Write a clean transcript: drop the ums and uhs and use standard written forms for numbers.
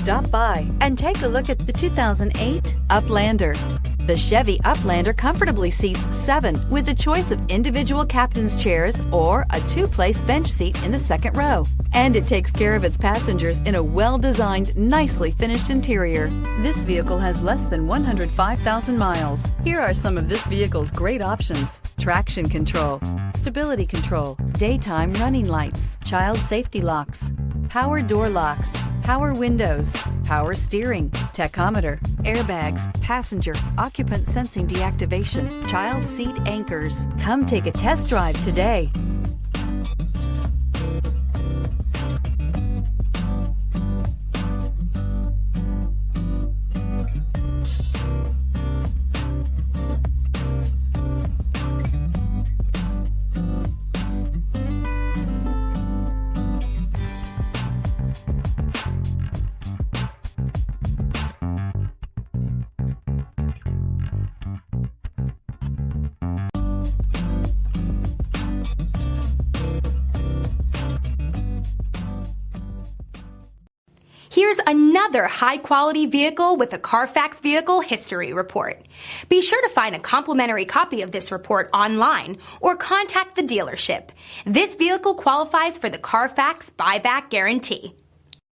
Stop by and take a look at the 2008 Uplander. The Chevy Uplander comfortably seats 7 with a choice of individual captain's chairs or a 2-place bench seat in the second row. And it takes care of its passengers in a well-designed, nicely finished interior. This vehicle has less than 105,000 miles. Here are some of this vehicle's great options: traction control, stability control, daytime running lights, child safety locks, power door locks, power windows, power steering, tachometer, airbags, passenger occupant sensing deactivation, child seat anchors. Come take a test drive today. Here's another high-quality vehicle with a CARFAX Vehicle History Report. Be sure to find a complimentary copy of this report online or contact the dealership. This vehicle qualifies for the CARFAX Buyback Guarantee.